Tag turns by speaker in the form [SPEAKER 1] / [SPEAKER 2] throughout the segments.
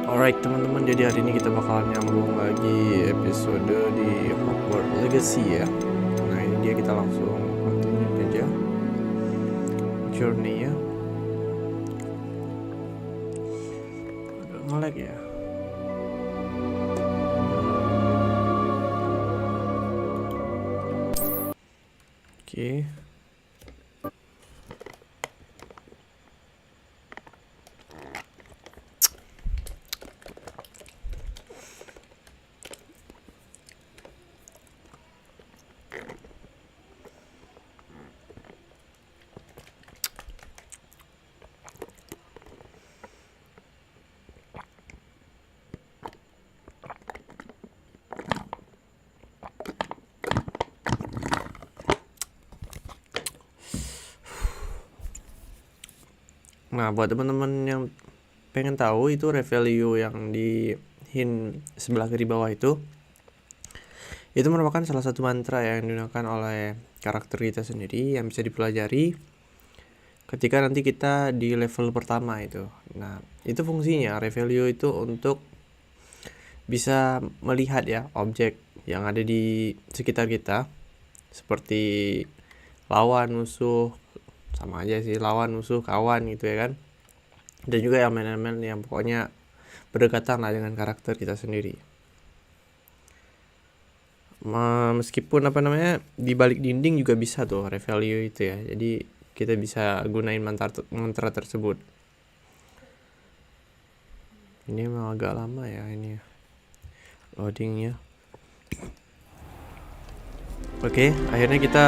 [SPEAKER 1] Alright teman-teman, jadi hari ini kita bakalan nyambung lagi episode di Hogwart Legacy ya. Nah ini dia, kita langsung continue aja journey ya. Agak nge-lag ya. Oke. Nah, buat teman-teman yang pengen tahu itu revalue yang di hint sebelah kiri bawah itu merupakan salah satu mantra yang digunakan oleh karakter kita sendiri yang bisa dipelajari ketika nanti kita di level pertama itu. Nah, itu fungsinya revalue itu untuk bisa melihat ya objek yang ada di sekitar kita, seperti lawan, musuh, sama aja sih, lawan, musuh, kawan gitu ya kan, dan juga elemen-elemen yang pokoknya berdekatan lah dengan karakter kita sendiri. Meskipun di balik dinding juga bisa tuh revalue itu ya, jadi kita bisa gunain mantra tersebut. Ini emang agak lama ya ini loadingnya. Oke, akhirnya kita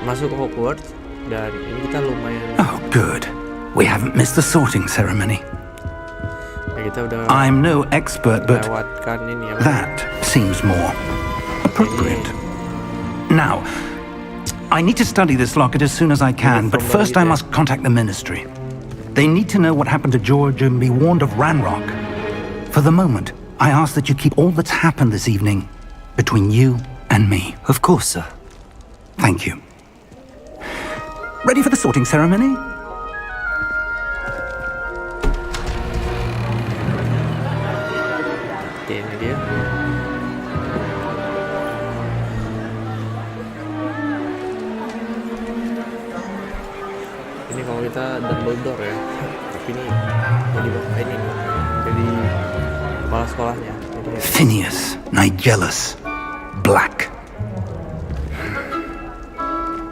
[SPEAKER 1] masuk ke Hogwart. Dan ini kita lumayan.
[SPEAKER 2] Oh, good. We haven't missed the sorting ceremony.
[SPEAKER 1] Ya, kita udah
[SPEAKER 2] I'm no expert, but
[SPEAKER 1] ini ya,
[SPEAKER 2] that seems more appropriate. Now, I need to study this locket as soon as I can, but first I must contact the ministry. They need to know what happened to George and be warned of Ranrock. For the moment, I ask that you keep all that's happened this evening between you and me.
[SPEAKER 3] Of course, sir.
[SPEAKER 2] Thank you. Ready for the sorting ceremony?
[SPEAKER 1] Oke, ini dia. Ini kalau kita double door ya. Tapi ini jadi bapak ini nih. Jadi kepala sekolahnya. Jadi,
[SPEAKER 2] Phineas, Nigellus, Black.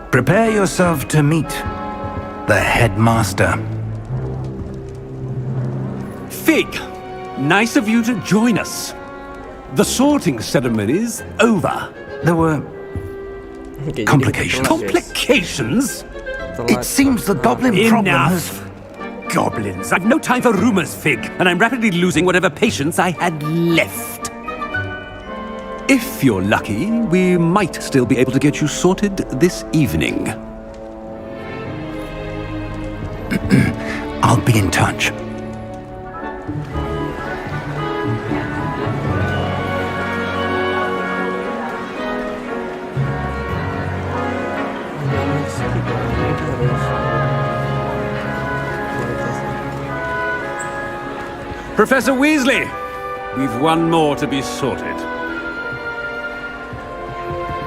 [SPEAKER 2] Prepare yourself to meet the headmaster.
[SPEAKER 4] Fig, nice of you to join us. The sorting ceremony's over.
[SPEAKER 2] There were
[SPEAKER 1] Oke,
[SPEAKER 2] complications.
[SPEAKER 1] jadi
[SPEAKER 4] Complications?
[SPEAKER 2] It seems the goblin problem has...
[SPEAKER 4] Enough! Goblins. I've no time for rumors, Fig, and I'm rapidly losing whatever patience I had left. If you're lucky, we might still be able to get you sorted this evening.
[SPEAKER 2] I'll be in touch.
[SPEAKER 4] Professor Weasley, we've one more to be sorted.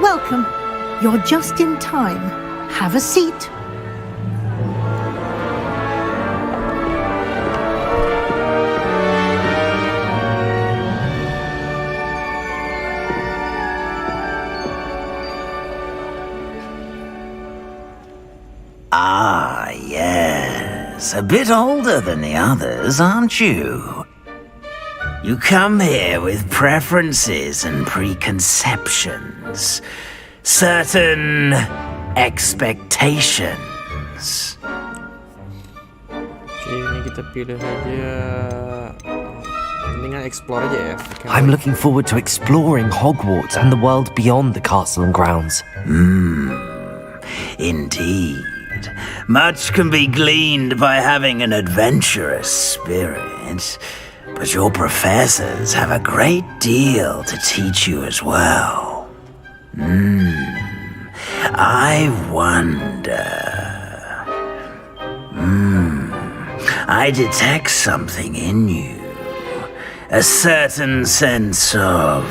[SPEAKER 5] Welcome. You're just in time. Have a seat.
[SPEAKER 6] Ah, yes. A bit older than the others, aren't you? You come here with preferences and preconceptions. Certain expectations.
[SPEAKER 1] Oke, ini kita pilih aja. Mendingan explore aja ya.
[SPEAKER 3] I'm looking forward to exploring Hogwarts and the world beyond the castle and grounds.
[SPEAKER 6] Indeed. Much can be gleaned by having an adventurous spirit, but your professors have a great deal to teach you as well. I wonder... I detect something in you. a certain sense of...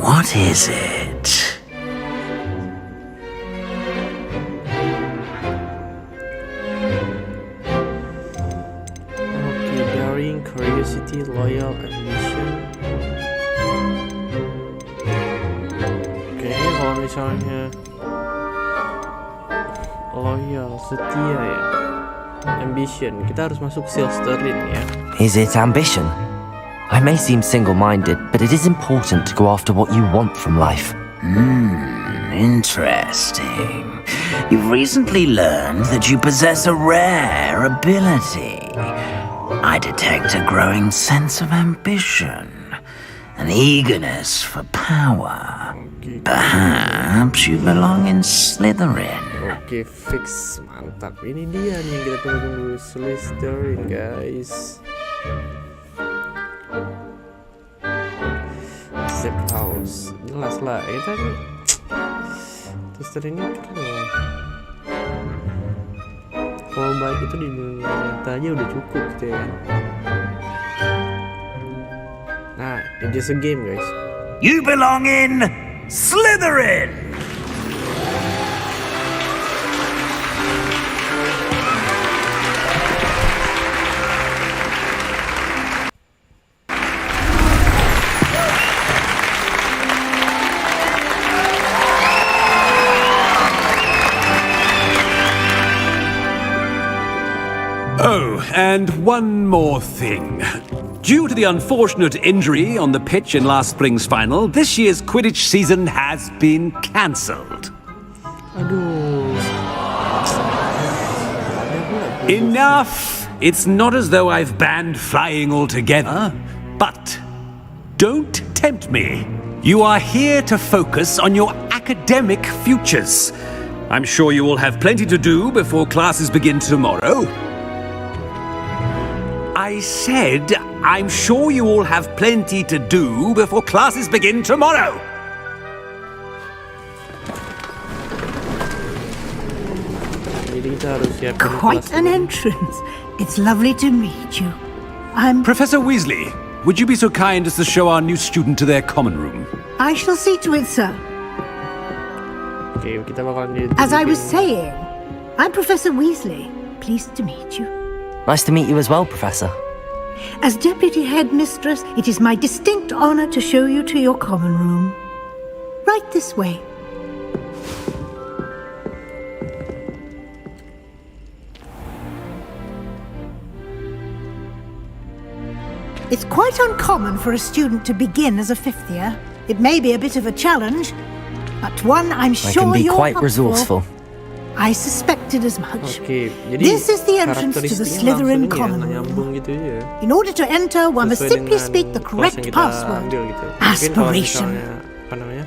[SPEAKER 6] what is it?
[SPEAKER 1] Okay, daring, curiosity, loyal, ambition. Oke, kalau misalnya loyal, setia ya. Ambition, kita harus masuk slytherin ya.
[SPEAKER 3] Is it ambition? I may seem single-minded, but it is important to go after what you want from life.
[SPEAKER 6] Interesting. You've recently learned that you possess a rare ability. I detect a growing sense of ambition, an eagerness for power. Perhaps you belong in Slytherin.
[SPEAKER 1] Oke, fix, mantap. Ini dia nih yang kita tunggu-tunggu, slytherin guys. Safe house, jelas lah. Ya kan, slytherin ini keren loh. Kalau baik itu di dunia nyata aja udah cukup gitu ya. Nah, it's just a game guys.
[SPEAKER 6] You belong in Slytherin!
[SPEAKER 4] Oh, and one more thing. Due to the unfortunate injury on the pitch in last spring's final, this year's Quidditch season has been cancelled.
[SPEAKER 1] Aduh.
[SPEAKER 4] Enough! It's not as though I've banned flying altogether, but don't tempt me. You are here to focus on your academic futures. I'm sure you will have plenty to do before classes begin tomorrow. I said, I'm sure you all have plenty to do before classes begin tomorrow.
[SPEAKER 1] Jadi kita harus siapin
[SPEAKER 5] Quite
[SPEAKER 1] kelas
[SPEAKER 5] an
[SPEAKER 1] ini.
[SPEAKER 5] entrance. It's lovely to meet you.
[SPEAKER 4] Professor Weasley, would you be so kind as to show our new student to their common room?
[SPEAKER 5] I shall see to it, sir.
[SPEAKER 1] Oke, kita bakalan
[SPEAKER 5] As I was saying, I'm Professor Weasley. Pleased to meet you.
[SPEAKER 3] Nice to meet you as well, Professor.
[SPEAKER 5] As Deputy Headmistress, it is my distinct honor to show you to your common room. Right this way. It's quite uncommon for a student to begin as a fifth year. It may be a bit of a challenge, but one I'm
[SPEAKER 3] I
[SPEAKER 5] sure
[SPEAKER 3] can be
[SPEAKER 5] you're
[SPEAKER 3] quite
[SPEAKER 5] up for.
[SPEAKER 3] resourceful.
[SPEAKER 5] I suspected as much.
[SPEAKER 1] Oke, jadi
[SPEAKER 5] This is the entrance to the
[SPEAKER 1] karakteristiknya
[SPEAKER 5] Slytherin
[SPEAKER 1] langsung
[SPEAKER 5] common
[SPEAKER 1] ini ya,
[SPEAKER 5] room.
[SPEAKER 1] nyambung gitu ya.
[SPEAKER 5] In order to enter, one must
[SPEAKER 1] Sesuai
[SPEAKER 5] simply
[SPEAKER 1] dengan
[SPEAKER 5] speak the
[SPEAKER 1] kelas
[SPEAKER 5] correct
[SPEAKER 1] yang kita
[SPEAKER 5] password.
[SPEAKER 1] ambil gitu. Mungkin kalau
[SPEAKER 5] Aspiration.
[SPEAKER 1] misalnya, apa namanya?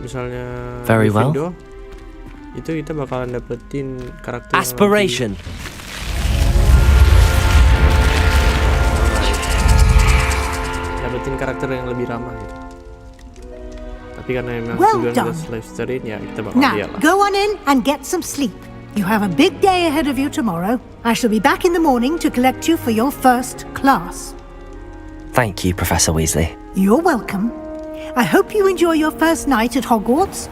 [SPEAKER 1] Misalnya
[SPEAKER 3] Very well.
[SPEAKER 1] Gryffindor, itu kita bakalan dapetin karakter yang
[SPEAKER 3] Aspiration.
[SPEAKER 1] dapetin karakter yang lebih ramah gitu. Tapi karena memang
[SPEAKER 5] Well
[SPEAKER 1] tujuan
[SPEAKER 5] done.
[SPEAKER 1] kita slytherin ya kita bakal
[SPEAKER 5] Now,
[SPEAKER 1] lihat lah.
[SPEAKER 5] go on in and get some sleep. You have a big day ahead of you tomorrow. I shall be back in the morning to collect you for your first class.
[SPEAKER 3] Thank you, Professor Weasley.
[SPEAKER 5] You're welcome. I hope you enjoy your first night at Hogwarts.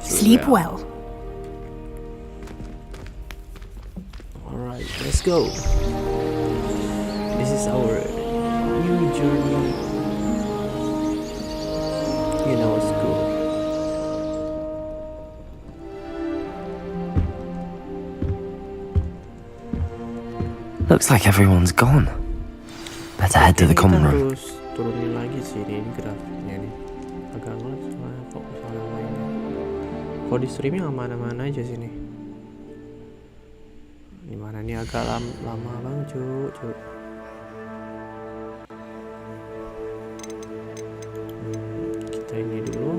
[SPEAKER 5] Sleep well.
[SPEAKER 1] Alright, let's go. This is our new journey in our school.
[SPEAKER 3] Looks like everyone's gone. Better head to the common room.
[SPEAKER 1] Harus turunin lagi sih ini grafiknya nih. Agak ngelag soalnya kok misalnya mainnya. Kalau di streaming aman-aman aja sini. Dimana nih agak lama banget cu. Kita ini dulu.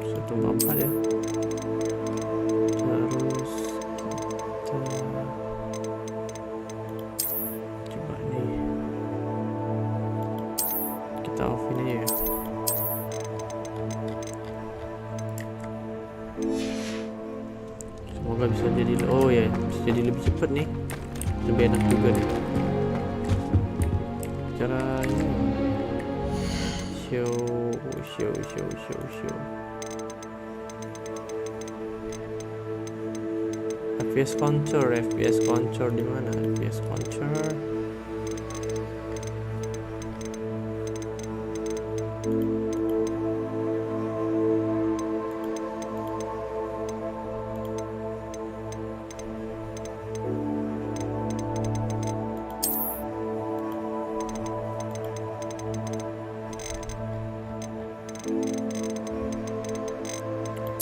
[SPEAKER 1] Satu empat ya. Terus kita coba nih. Kita off ini aja ya. nggak bisa jadi, oh ya bisa jadi lebih cepet nih, lebih enak juga nih cara ini. Show FPS contour di mana? FPS contour.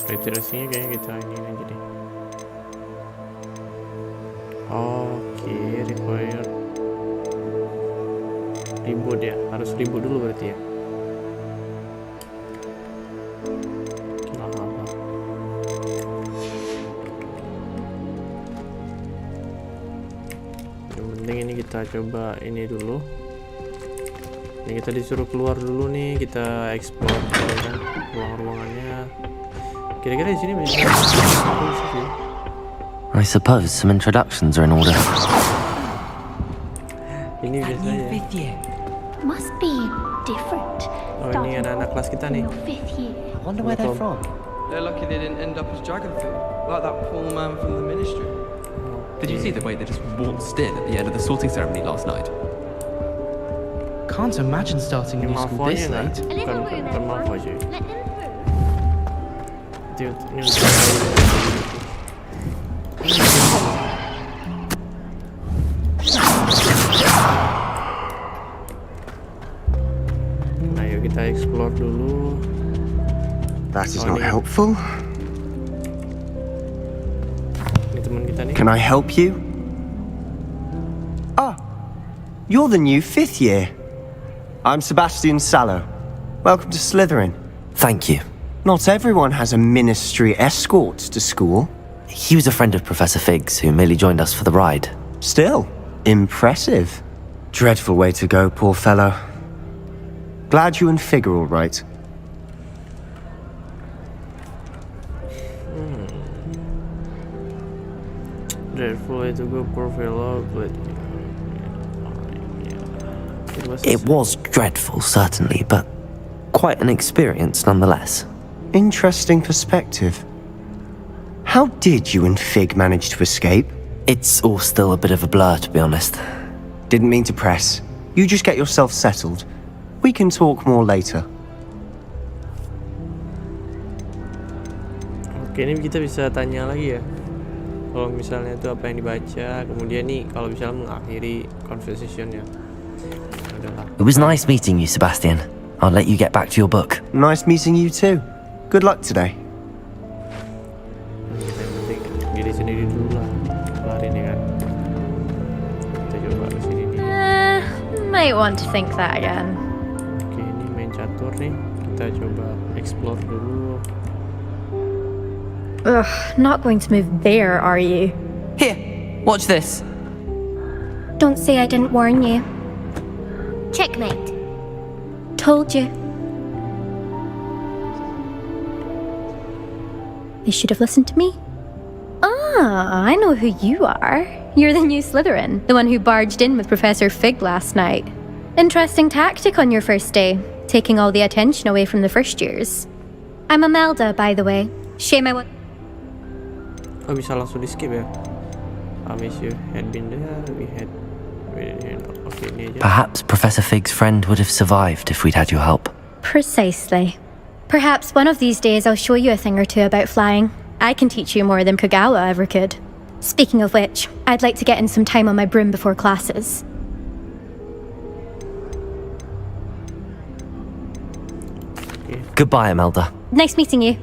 [SPEAKER 1] Iterasinya kayaknya kita ini aja deh. Oke, require reboot ya, harus reboot dulu berarti ya. Lama. Yang penting ini kita coba ini dulu. Ini kita disuruh keluar dulu nih, kita explore ya kan ruang-ruangannya. Kira-kira di sini bisa sih.
[SPEAKER 3] I suppose some introductions are in order.
[SPEAKER 1] Ini biasanya.
[SPEAKER 7] Must be different.
[SPEAKER 1] Oh, ini anak-anak kelas kita nih.
[SPEAKER 7] Fifth year.
[SPEAKER 3] I wonder where they're from.
[SPEAKER 8] They're lucky they didn't end up as dragonfood, like that poor man from the ministry.
[SPEAKER 9] Did you see the way they just waltzed in at the end of the sorting ceremony last night?
[SPEAKER 8] Can't imagine starting new school this late.
[SPEAKER 7] A little room, everyone. Let them through.
[SPEAKER 1] Ini nah, yuk kita explore dulu.
[SPEAKER 10] That is not helpful.
[SPEAKER 1] Ini teman kita nih.
[SPEAKER 10] Can I help you? Ah, you're the new 5th year. I'm Sebastian Sallow. Welcome to Slytherin.
[SPEAKER 3] Thank you.
[SPEAKER 10] Not everyone has a ministry escort to school.
[SPEAKER 3] He was a friend of Professor Fig's who merely joined us for the ride.
[SPEAKER 10] Still, impressive. Dreadful way to go, poor fellow. Glad you and Fig are all right.
[SPEAKER 1] Dreadful way to go, poor fellow, but
[SPEAKER 3] It was dreadful, certainly, but quite an experience nonetheless.
[SPEAKER 10] Interesting perspective. How did you and Fig manage to escape?
[SPEAKER 3] It's all still a bit of a blur, to be honest.
[SPEAKER 10] Didn't mean to press. You just get yourself settled. We can talk more later.
[SPEAKER 1] Oke, ini kita bisa tanya lagi ya. Kalau misalnya itu apa yang dibaca, kemudian nih kalau misalnya mengakhiri conversation-nya. Adalah.
[SPEAKER 3] It was nice meeting you, Sebastian. I'll let you get back to your book.
[SPEAKER 10] Nice meeting you too. Good luck today.
[SPEAKER 1] Kita yang penting diri sendiri dulu lah. Kelar ini kan. Kita coba ke sini nih.
[SPEAKER 7] Might want to think that again.
[SPEAKER 1] Oke, ini main catur nih. Kita coba explore dulu.
[SPEAKER 7] Ugh, not going to move there, are you?
[SPEAKER 11] Here, watch this.
[SPEAKER 7] Don't say I didn't warn you.
[SPEAKER 12] Checkmate.
[SPEAKER 7] Told you. They should have listened to me. Ah, I know who you are. You're the new Slytherin, the one who barged in with Professor Fig last night. Interesting tactic on your first day, taking all the attention away from the first years. I'm Imelda, by the way. Shame I was.
[SPEAKER 1] Oh, bisa langsung di skip ya. I wish you had been there. We had. Okay, ini aja.
[SPEAKER 3] Perhaps Professor Fig's friend would have survived if we'd had your help.
[SPEAKER 7] Precisely. Perhaps one of these days I'll show you a thing or two about flying. I can teach you more than Kagawa ever could. Speaking of which, I'd like to get in some time on my broom before classes.
[SPEAKER 1] Okay.
[SPEAKER 3] Goodbye, Imelda.
[SPEAKER 7] Nice meeting you.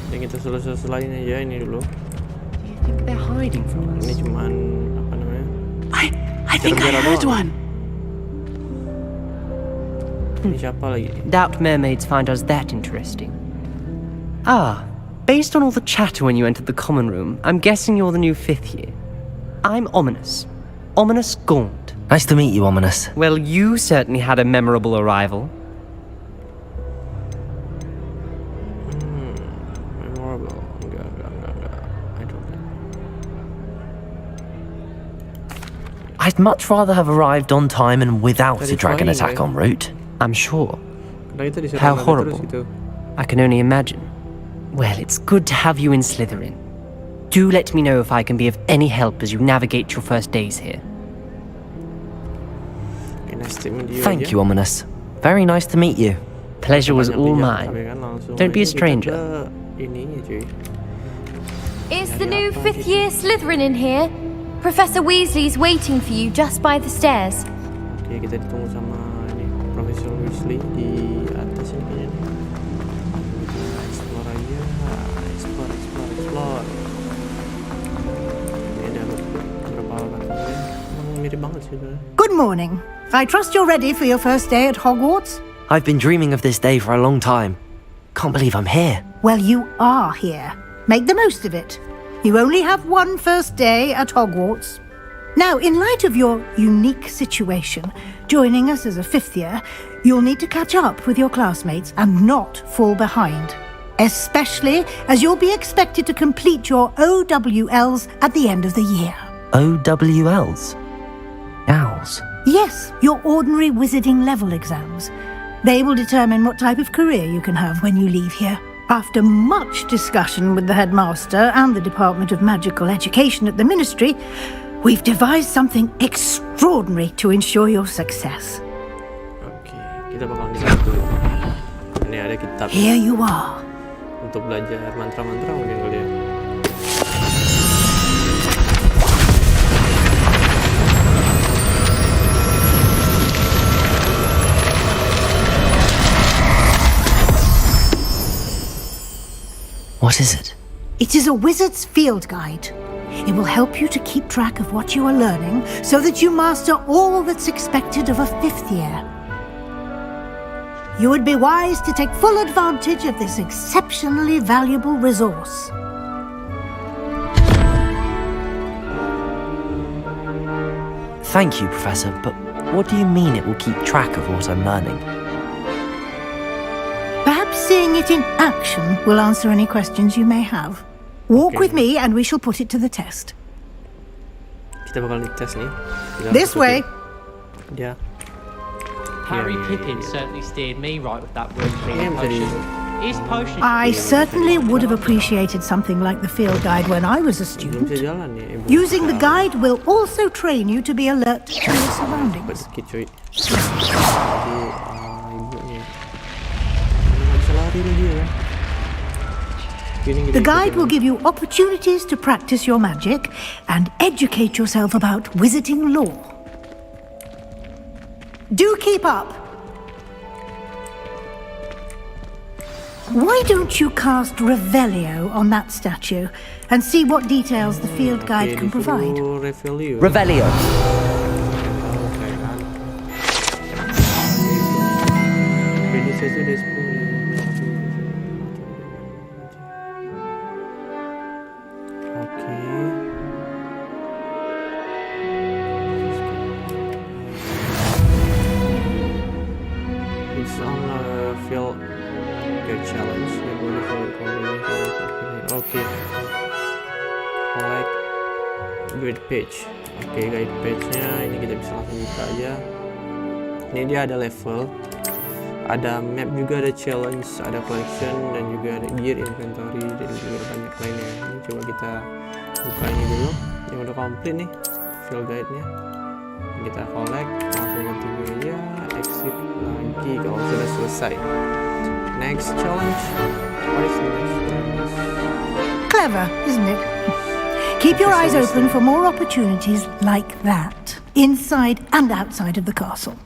[SPEAKER 1] Yang kita selesai-selain aja ini dulu.
[SPEAKER 11] Do you think they're hiding from us?
[SPEAKER 1] Ini cuman apa namanya?
[SPEAKER 11] I think I heard one.
[SPEAKER 1] Ini siapa lagi?
[SPEAKER 11] Doubt mermaids find us that interesting. Ah, based on all the chatter when you entered the common room, I'm guessing you're the new 5th year. I'm Ominous. Ominous Gaunt.
[SPEAKER 3] Nice to meet you, Ominous.
[SPEAKER 11] Well, you certainly had a memorable arrival.
[SPEAKER 1] Memorable. Enggak.
[SPEAKER 3] I'd much rather have arrived on time and without a dragon attack en route.
[SPEAKER 11] I'm sure.
[SPEAKER 1] Karena kita diserang
[SPEAKER 11] How
[SPEAKER 1] naga
[SPEAKER 11] horrible.
[SPEAKER 1] terus gitu.
[SPEAKER 11] I can only imagine. Well, it's good to have you in Slytherin. Do let me know if I can be of any help as you navigate your first days here.
[SPEAKER 1] Okay, nice to meet you.
[SPEAKER 3] Thank you, Ominous. Very nice to meet you.
[SPEAKER 11] Pleasure was all
[SPEAKER 1] Tapi
[SPEAKER 11] mine.
[SPEAKER 1] kan langsung
[SPEAKER 11] Don't be a
[SPEAKER 1] aja kita
[SPEAKER 11] stranger.
[SPEAKER 1] ke ininya cuy.
[SPEAKER 12] Is the new 5th year Slytherin in here? Professor Weasley's waiting for you just by the stairs.
[SPEAKER 1] Oke, kita ditunggu sama ini Profesor Weasley di atas ini kayaknya nih. Kita explore aja, explore. Ini ada beberapa hal kan. Emang mirip banget sih sebenarnya.
[SPEAKER 5] Good morning. I trust you're ready for your first day at Hogwarts?
[SPEAKER 3] I've been dreaming of this day for a long time. Can't believe I'm here.
[SPEAKER 5] Well, you are here. Make the most of it. You only have one first day at Hogwarts. Now, in light of your unique situation, joining us as a 5th year, you'll need to catch up with your classmates and not fall behind. Especially as you'll be expected to complete your OWLs at the end of the year.
[SPEAKER 3] OWLs? Owls?
[SPEAKER 5] Yes, your ordinary wizarding level exams. They will determine what type of career you can have when you leave here. After much discussion with the headmaster and the Department of Magical Education at the Ministry, we've devised something extraordinary to ensure your success.
[SPEAKER 1] Oke, kita bakal dibantu. Ini ada kitab
[SPEAKER 5] Here you are.
[SPEAKER 1] untuk belajar mantra-mantra mungkin kali ya.
[SPEAKER 3] What is it?
[SPEAKER 5] It is a wizard's field guide. It will help you to keep track of what you are learning so that you master all that's expected of a 5th year. You would be wise to take full advantage of this exceptionally valuable resource.
[SPEAKER 3] Thank you, Professor, but what do you mean it will keep track of what I'm learning?
[SPEAKER 5] Perhaps seeing it in action will answer any questions you may have. Walk with me and we shall put it to the test.
[SPEAKER 1] Kita bakal dites nih. Kita
[SPEAKER 5] This way.
[SPEAKER 1] Dia.
[SPEAKER 13] Harry
[SPEAKER 1] Yeah.
[SPEAKER 13] Pippin certainly steered me right with that word
[SPEAKER 1] Yeah,
[SPEAKER 13] potion. His potion.
[SPEAKER 5] I certainly would have appreciated something like the field guide when I was a
[SPEAKER 1] Belum
[SPEAKER 5] student.
[SPEAKER 1] bisa jalan ya, Ibu.
[SPEAKER 5] Using the guide will also train you to be alert to your surroundings.
[SPEAKER 1] Sedikit cuy. Jadi ibunya. Nggak bisa lari lagi ya.
[SPEAKER 5] The guide will give you opportunities to practice your magic and educate yourself about wizarding lore. Do keep up! Why don't you cast Revelio on that statue and see what details the field guide can provide?
[SPEAKER 3] Revelio.
[SPEAKER 1] It's on a field guide challenge. Ya boleh Oke. Collect guide page. Oke, guide page-nya ini kita bisa langsung buka aja. Ini dia ada level, ada map juga, ada challenge, ada collection, dan juga ada gear, inventory, dan juga banyak lainnya. Ini coba kita buka ini dulu. Yang udah komplit nih field guide-nya. Kita collect, langsung continue aja, exit lagi kalau sudah selesai. Next challenge. What is the next challenge?
[SPEAKER 5] Clever, isn't it? Keep your eyes open for more opportunities like that, inside and outside of the castle.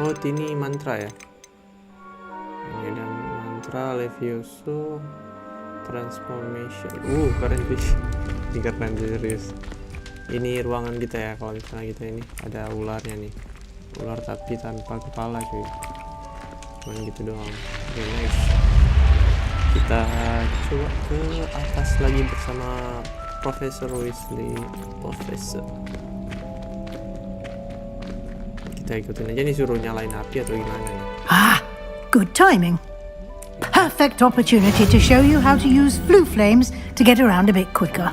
[SPEAKER 1] Oh, ini mantra ya. Ini ada mantra Levioso Transformation. Keren sih. Ini keren serius. Ini ruangan kita ya. Kalau misalnya kita ini ada ularnya nih. Ular tapi tanpa kepala cuy. Cuman gitu doang. Oke, next. Kita coba ke atas lagi bersama Profesor Weasley. Profesor. Kita ikutin aja nih, suruh nyalain api atau gimana nih.
[SPEAKER 5] Good timing. Perfect. perfect opportunity to show you how to use flue flames to get around a bit quicker.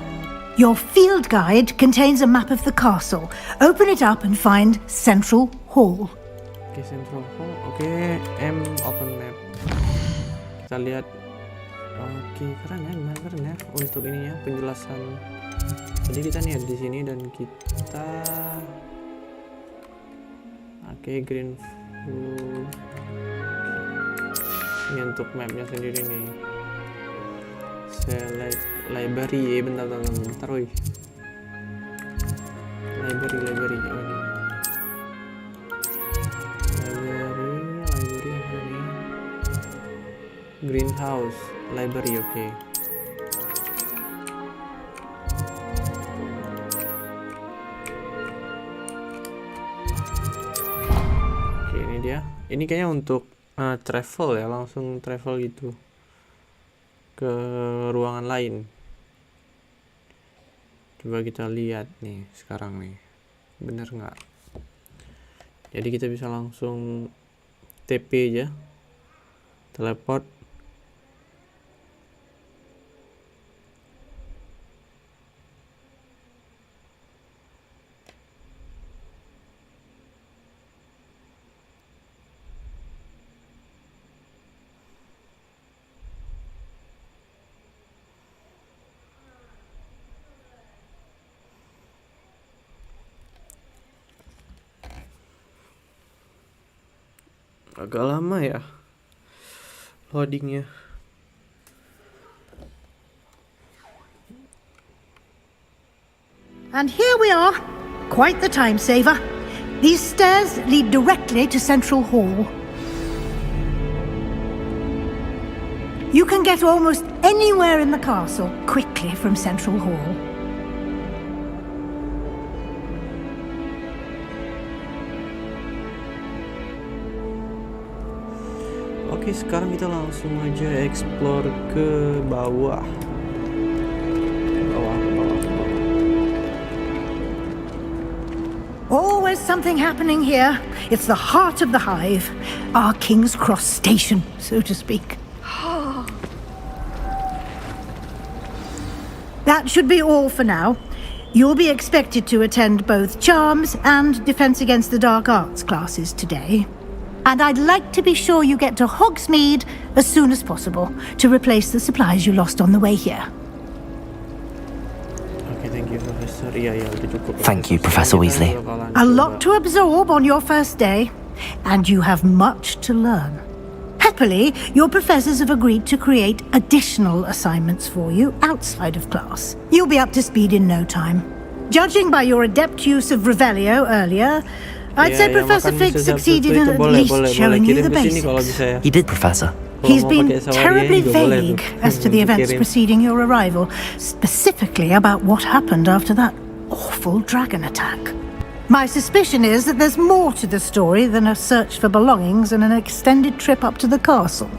[SPEAKER 5] Your field guide contains a map of the castle. Open it up and find Central Hall.
[SPEAKER 1] Oke, Central Hall. Oke, M open map. Kita lihat. Oke, keren ya, untuk ininya penjelasan. Jadi kita nih di sini dan kita green blue. Ini untuk mapnya sendiri nih. Select library, bentar, woi. Library, oh ini. Library apa nih? Greenhouse, library, oke. Oke, ini dia. Ini kayaknya untuk travel ya, langsung travel gitu ke ruangan lain. Coba kita lihat nih sekarang nih, bener nggak? Jadi kita bisa langsung TP aja, teleport. Agak lama ya loadingnya.
[SPEAKER 5] And here we are. Quite the time saver. These stairs lead directly to Central Hall. You can get almost anywhere in the castle quickly from Central Hall.
[SPEAKER 1] Oke, sekarang kita langsung aja explore ke bawah.
[SPEAKER 5] Always something happening here. It's the heart of the hive. Our King's Cross station, so to speak. That should be all for now. You'll be expected to attend both Charms and Defense Against the Dark Arts classes today. And I'd like to be sure you get to Hogsmeade as soon as possible to replace the supplies you lost on the way here.
[SPEAKER 1] Okay, thank you, Professor.
[SPEAKER 3] Thank you, Professor Weasley.
[SPEAKER 5] A lot to absorb on your first day, and you have much to learn. Happily, your professors have agreed to create additional assignments for you outside of class. You'll be up to speed in no time. Judging by your adept use of Revelio earlier, I'd say Professor Fig succeeded in at least showing you the basics.
[SPEAKER 3] He did, Professor.
[SPEAKER 5] He's been terribly vague as to the events preceding your arrival, specifically about what happened after that awful dragon attack. My suspicion is that there's more to the story than a search for belongings and an extended trip up to the castle.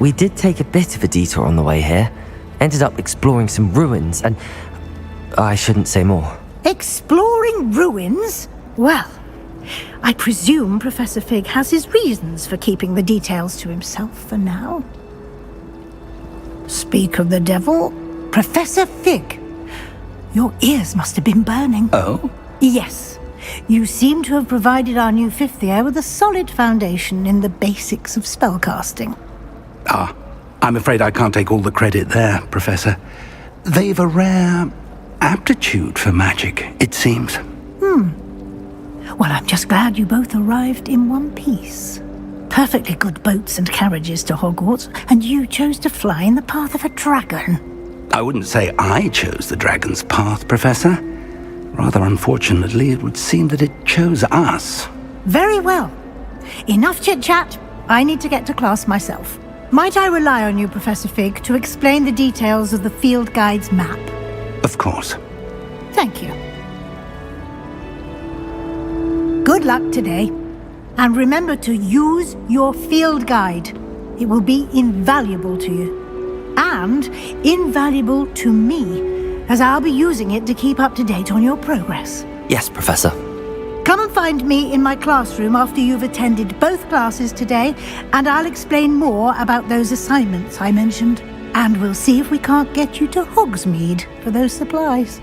[SPEAKER 3] We did take a bit of a detour on the way here. Ended up exploring some ruins and... I shouldn't say more.
[SPEAKER 5] Exploring ruins? Well, I presume Professor Fig has his reasons for keeping the details to himself for now. Speak of the devil, Professor Fig. Your ears must have been burning.
[SPEAKER 6] Oh?
[SPEAKER 5] Yes. You seem to have provided our new fifth year with a solid foundation in the basics of spellcasting.
[SPEAKER 2] Ah, I'm afraid I can't take all the credit there, Professor. They've a rare aptitude for magic, it seems.
[SPEAKER 5] Well, I'm just glad you both arrived in one piece. Perfectly good boats and carriages to Hogwarts, and you chose to fly in the path of a dragon.
[SPEAKER 2] I wouldn't say I chose the dragon's path, Professor. Rather unfortunately, it would seem that it chose us.
[SPEAKER 5] Very well. Enough chit-chat. I need to get to class myself. Might I rely on you, Professor Fig, to explain the details of the field guide's map?
[SPEAKER 2] Of course.
[SPEAKER 5] Thank you. Good luck today. And remember to use your field guide. It will be invaluable to you. And invaluable to me, as I'll be using it to keep up to date on your progress.
[SPEAKER 3] Yes, Professor.
[SPEAKER 5] Come and find me in my classroom after you've attended both classes today, and I'll explain more about those assignments I mentioned. And we'll see if we can't get you to Hogsmeade for those supplies.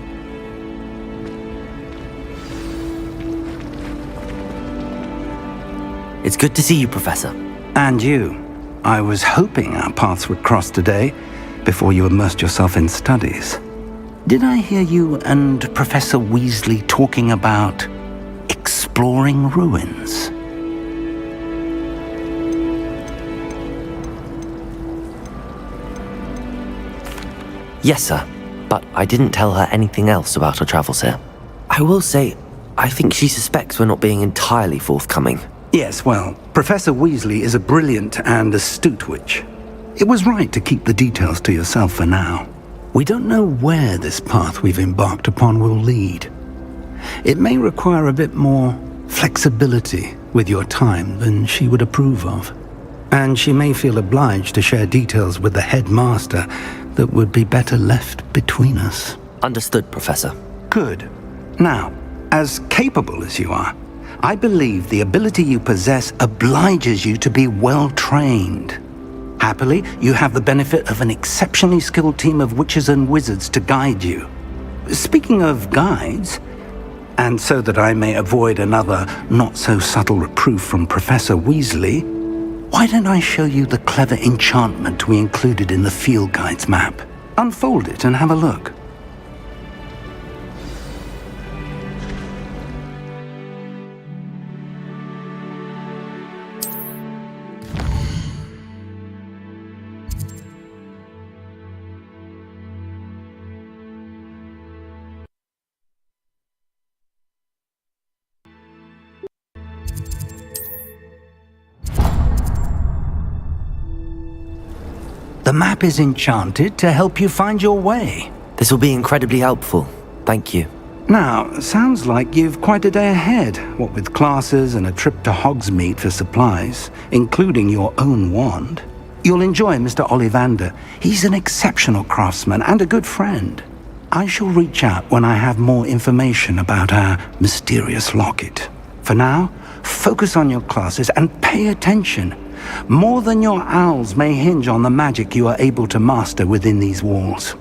[SPEAKER 3] It's good to see you, Professor.
[SPEAKER 2] And you. I was hoping our paths would cross today, before you immersed yourself in studies. Did I hear you and Professor Weasley talking about exploring ruins?
[SPEAKER 3] Yes, sir. But I didn't tell her anything else about our travels here. I will say, I think she suspects we're not being entirely forthcoming.
[SPEAKER 2] Yes, well, Professor Weasley is a brilliant and astute witch. It was right to keep the details to yourself for now. We don't know where this path we've embarked upon will lead. It may require a bit more flexibility with your time than she would approve of. And she may feel obliged to share details with the headmaster that would be better left between us.
[SPEAKER 3] Understood, Professor.
[SPEAKER 2] Good. Now, as capable as you are, I believe the ability you possess obliges you to be well-trained. Happily, you have the benefit of an exceptionally skilled team of witches and wizards to guide you. Speaking of guides, and so that I may avoid another not-so-subtle reproof from Professor Weasley, why don't I show you the clever enchantment we included in the field guide's map? Unfold it and have a look. The map is enchanted to help you find your way.
[SPEAKER 3] This will be incredibly helpful. Thank you.
[SPEAKER 2] Now, sounds like you've quite a day ahead, what with classes and a trip to Hogsmeade for supplies, including your own wand. You'll enjoy Mr. Ollivander. He's an exceptional craftsman and a good friend. I shall reach out when I have more information about our mysterious locket. For now, focus on your classes and pay attention. More than your owls may hinge on the magic you are able to master within these walls.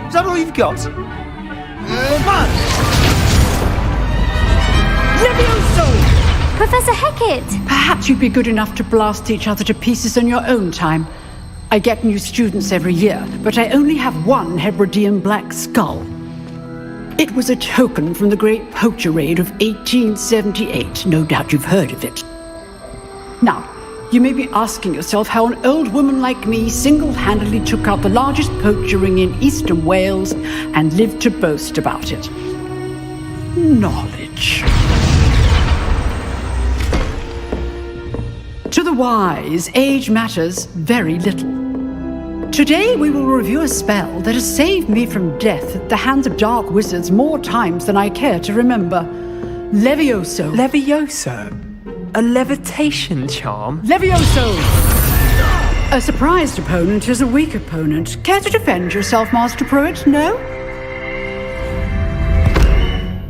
[SPEAKER 11] Is that all you've got?
[SPEAKER 12] Levioso! Professor Hecat!
[SPEAKER 14] Perhaps you'd be good enough to blast each other to pieces on your own time. I get new students every year, but I only have one Hebridean black skull. It was a token from the Great Poacher Raid of 1878. No doubt you've heard of it. Now, you may be asking yourself how an old woman like me single-handedly took out the largest poacher ring in eastern Wales and lived to boast about it. Knowledge. To the wise, age matters very little. Today we will review a spell that has saved me from death at the hands of dark wizards more times than I care to remember. Levioso.
[SPEAKER 11] Levioso? A levitation charm?
[SPEAKER 14] Levioso! A surprised opponent is a weak opponent. Care to defend yourself, Master Pruitt? No?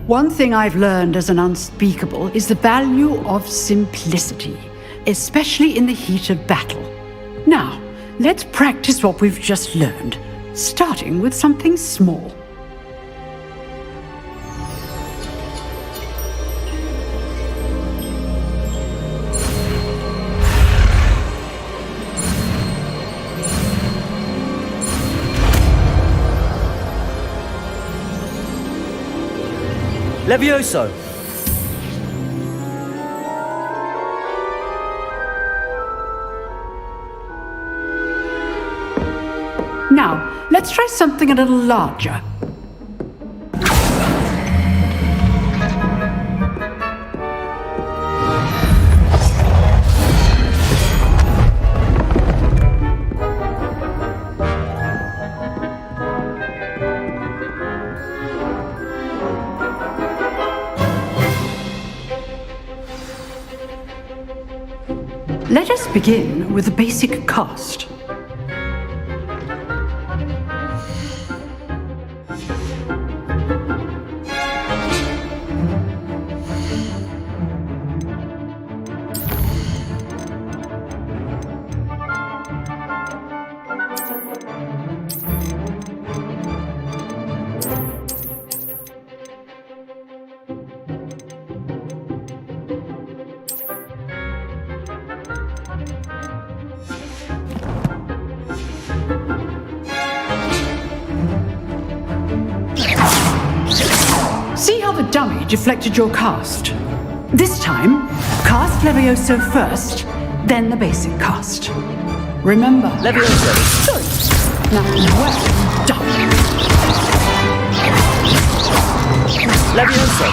[SPEAKER 14] One thing I've learned as an unspeakable is the value of simplicity, especially in the heat of battle. Now, let's practice what we've just learned, starting with something small.
[SPEAKER 10] Levioso!
[SPEAKER 14] Now, let's try something a little larger. Let us begin with the basic cast. See how the dummy deflected your cast? This time, cast Levioso first, then the basic cast. Remember,
[SPEAKER 10] Levioso!
[SPEAKER 14] Good. Now, well done.
[SPEAKER 10] Levioso!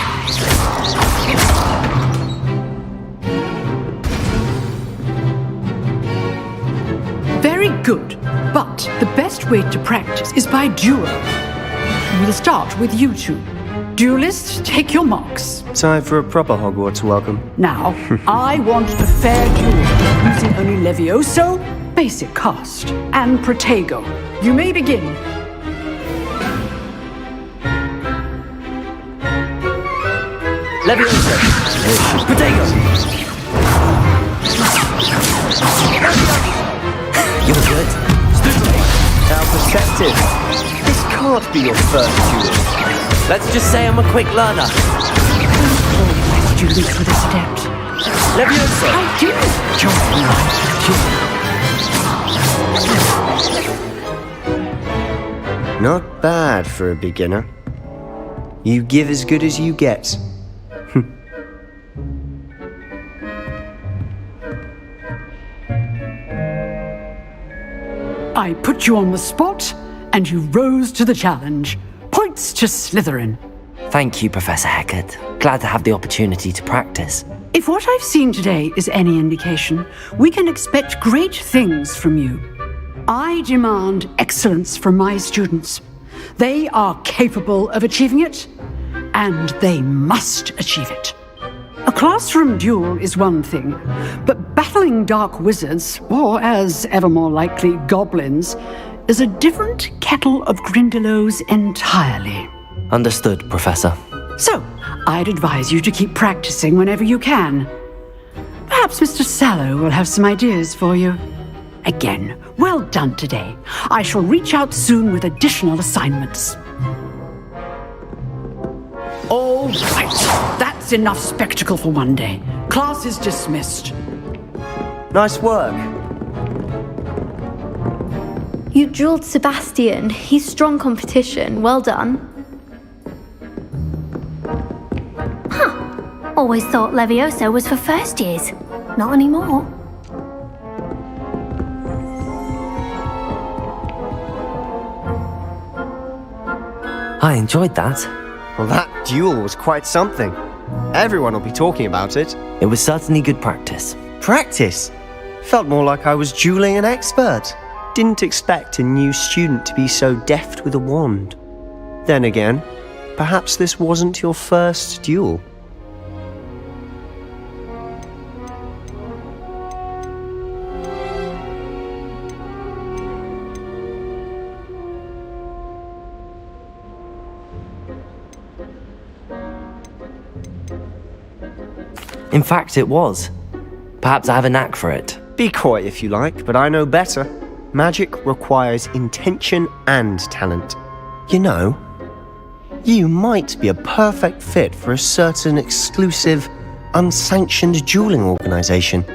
[SPEAKER 14] Very good, but the best way to practice is by duel. We'll start with you two. Duelists, take your marks.
[SPEAKER 10] Time for a proper Hogwarts welcome.
[SPEAKER 14] Now, I want a fair duel, using only Levioso, basic cast, and Protego. You may begin.
[SPEAKER 10] Levioso! Protego!
[SPEAKER 3] You're good.
[SPEAKER 10] How perceptive. This can't be your first duel.
[SPEAKER 3] Let's just say I'm a quick learner.
[SPEAKER 14] Students with a step.
[SPEAKER 10] Levioso!
[SPEAKER 14] I do enjoy
[SPEAKER 10] Not bad for a beginner. You give as good as you get.
[SPEAKER 14] I put you on the spot, and you rose to the challenge. Points to Slytherin.
[SPEAKER 3] Thank you, Professor Hecat. Glad to have the opportunity to practice.
[SPEAKER 14] If what I've seen today is any indication, we can expect great things from you. I demand excellence from my students. They are capable of achieving it, and they must achieve it. A classroom duel is one thing, but battling dark wizards, or as ever more likely, goblins, is a different kettle of Grindylows entirely.
[SPEAKER 3] Understood, Professor.
[SPEAKER 14] So, I'd advise you to keep practicing whenever you can. Perhaps Mr. Sallow will have some ideas for you. Again, well done today. I shall reach out soon with additional assignments. All right, that's enough spectacle for one day. Class is dismissed.
[SPEAKER 10] Nice work.
[SPEAKER 12] You drilled Sebastian. He's strong competition. Well done. Huh. Always thought Levioso was for first years. Not anymore.
[SPEAKER 3] I enjoyed that.
[SPEAKER 10] Well, that duel was quite something. Everyone will be talking about it.
[SPEAKER 3] It was certainly good practice.
[SPEAKER 10] Practice? Felt more like I was dueling an expert. Didn't expect a new student to be so deft with a wand. Then again, perhaps this wasn't your first duel.
[SPEAKER 3] In fact, it was. Perhaps I have a knack for it.
[SPEAKER 10] Be coy if you like, but I know better. magic requires intention and talent. You know, you might be a perfect fit for a certain exclusive, unsanctioned dueling organization.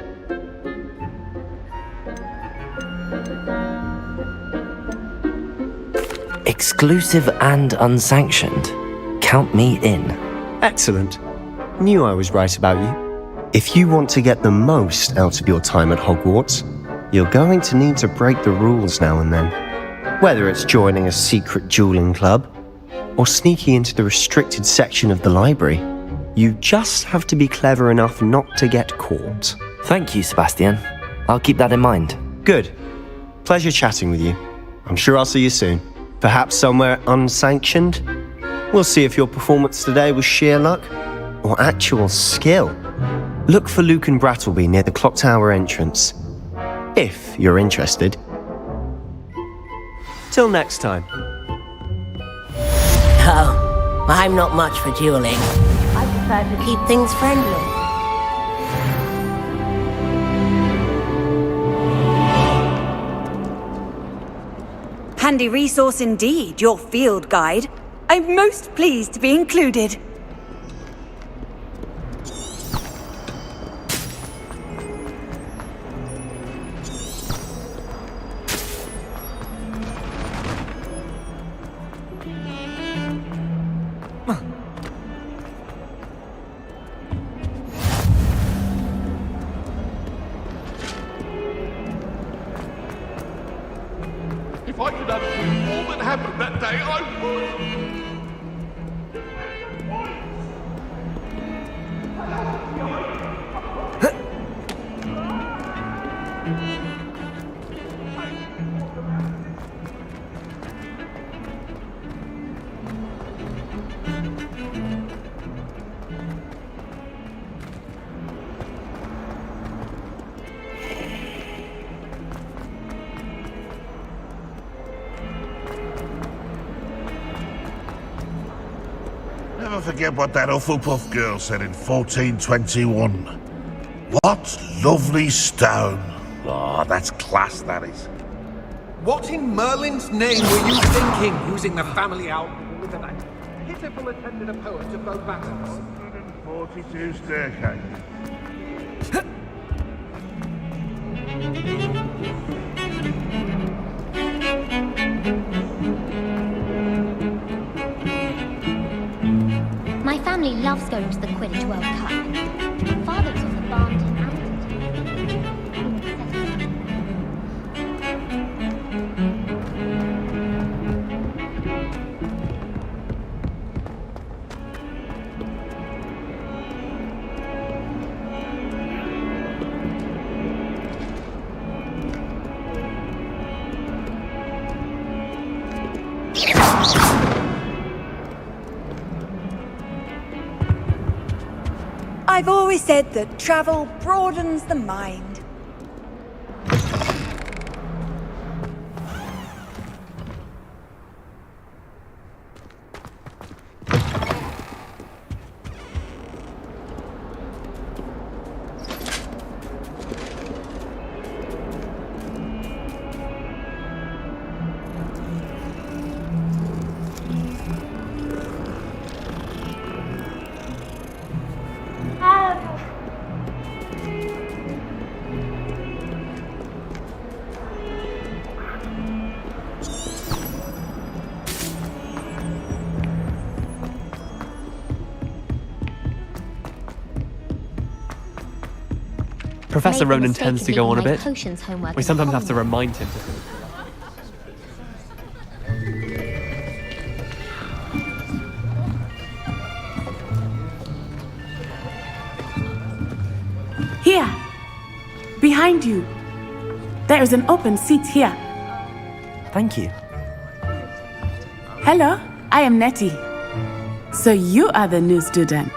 [SPEAKER 3] Exclusive and unsanctioned. Count me in.
[SPEAKER 10] Excellent. Knew I was right about you. If you want to get the most out of your time at Hogwarts, you're going to need to break the rules now and then. Whether it's joining a secret dueling club, or sneaking into the restricted section of the library, you just have to be clever enough not to get caught.
[SPEAKER 3] Thank you, Sebastian. I'll keep that in mind.
[SPEAKER 10] Good. Pleasure chatting with you. I'm sure I'll see you soon. Perhaps somewhere unsanctioned? We'll see if your performance today was sheer luck or actual skill. Look for Luke and Brattleby near the clock tower entrance, if you're interested. Till next time.
[SPEAKER 15] Oh, I'm not much for dueling. I prefer to keep things friendly.
[SPEAKER 16] Handy resource indeed, your field guide. I'm most pleased to be included.
[SPEAKER 17] If I could undo all that happened that day, I would. Never forget what that Hufflepuff girl said in 1421. What lovely stone. Oh, that's class, that is.
[SPEAKER 4] What in Merlin's name were you thinking, using the family album with that pitiful attended a poet to bow battles?
[SPEAKER 17] 142 staircase.
[SPEAKER 12] My family loves going to the Quidditch World Cup. Father was on the Barnton
[SPEAKER 16] I've always said that travel broadens the mind.
[SPEAKER 9] Professor
[SPEAKER 12] Made the
[SPEAKER 9] Ronan
[SPEAKER 12] mistake
[SPEAKER 9] tends
[SPEAKER 12] of
[SPEAKER 9] to go on a
[SPEAKER 12] leaving my
[SPEAKER 9] bit.
[SPEAKER 12] potions homework
[SPEAKER 9] We
[SPEAKER 12] in the
[SPEAKER 9] sometimes have to
[SPEAKER 12] common room.
[SPEAKER 9] remind him to.
[SPEAKER 18] Here! Behind you! There is an open seat here.
[SPEAKER 3] Thank you.
[SPEAKER 18] Hello, I am Nettie. So you are the new student.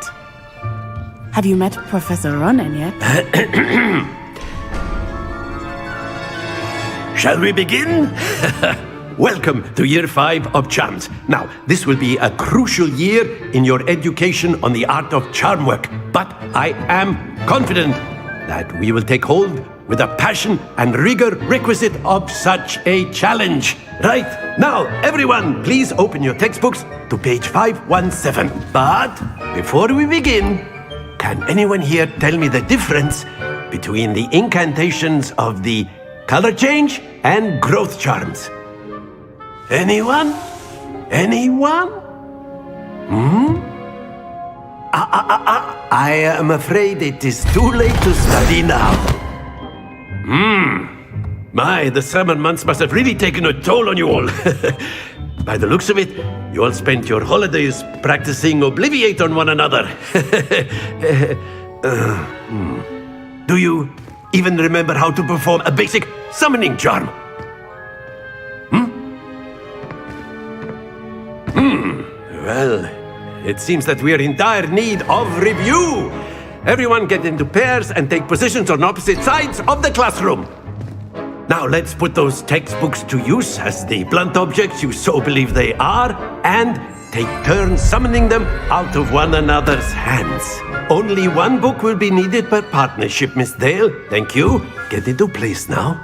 [SPEAKER 18] Have you met Professor Ronan yet?
[SPEAKER 19] Shall we begin? Welcome to Year 5 of Charms. Now, this will be a crucial year in your education on the art of charm work, but I am confident that we will take hold with the passion and rigor requisite of such a challenge. Right, now, everyone, please open your textbooks to page 517. But before we begin, can anyone here tell me the difference between the incantations of the color change and growth charms? Anyone? Anyone? I am afraid it is too late to study now. My, the summer months must have really taken a toll on you all. By the looks of it, you all spent your holidays practicing Obliviate on one another. Do you even remember how to perform a basic summoning charm? Well, it seems that we are in dire need of review. Everyone get into pairs and take positions on opposite sides of the classroom. Now let's put those textbooks to use as the blunt objects you so believe they are, and take turns summoning them out of one another's hands. Only one book will be needed per partnership, Miss Dale. Thank you. Get into place now.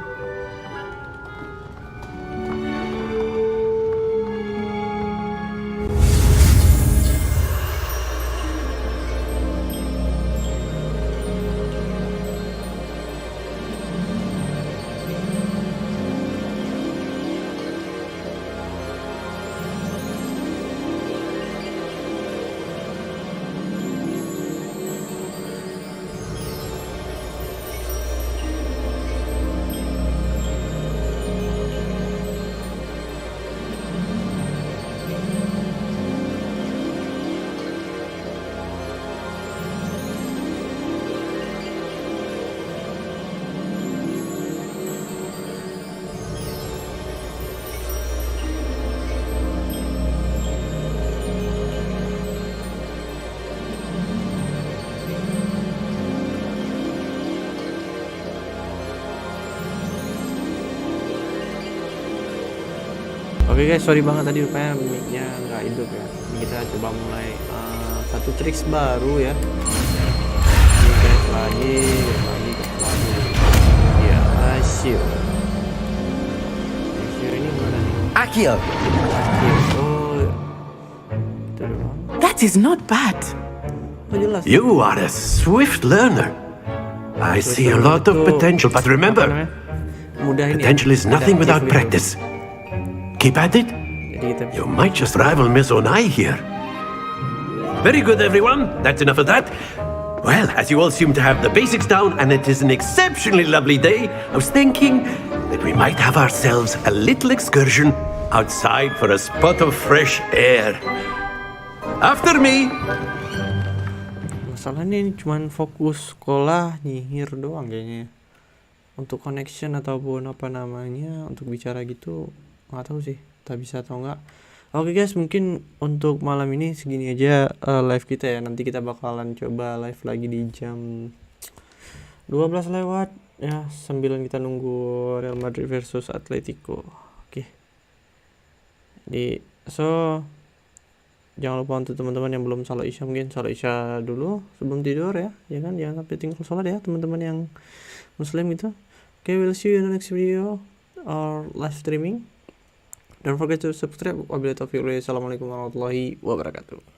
[SPEAKER 1] Oke guys, sorry banget tadi rupanya mic-nya nggak hidup ya. Ini kita coba mulai satu tricks baru ya. Ini guys lagi. Ya, Masuk. Masuk ini mana nih?
[SPEAKER 3] Akio.
[SPEAKER 1] Oh, itu doang.
[SPEAKER 18] That is not bad.
[SPEAKER 1] Oh, jelas.
[SPEAKER 19] You are a swift learner. I see a lot of potential, but remember, potential is nothing without practice. Keep at it. You might just rival Miss Onai here. Very good, everyone. That's enough of that. Well, as you all seem to have the basics down, and it is an exceptionally lovely day, I was thinking that we might have ourselves a little excursion outside for a spot of fresh air. After me.
[SPEAKER 1] Masalahnya ini cuman fokus sekolah nyihir doang kayaknya. Untuk connection ataupun apa namanya untuk bicara gitu nggak tahu sih tak bisa atau enggak. Oke guys, mungkin untuk malam ini segini aja live kita ya. Nanti kita bakalan coba live lagi di jam 12 lewat ya, sambil kita nunggu Real Madrid versus Atletico. Oke. Jangan lupa untuk teman-teman yang belum salat isya, mungkin salat isya dulu sebelum tidur ya. Jangan sampai tinggal salat ya teman-teman yang muslim gitu. Okay, we'll see you in the next video or live streaming. Don't forget to subscribe. Wabillahi taufiq. Assalamualaikum warahmatullahi wabarakatuh.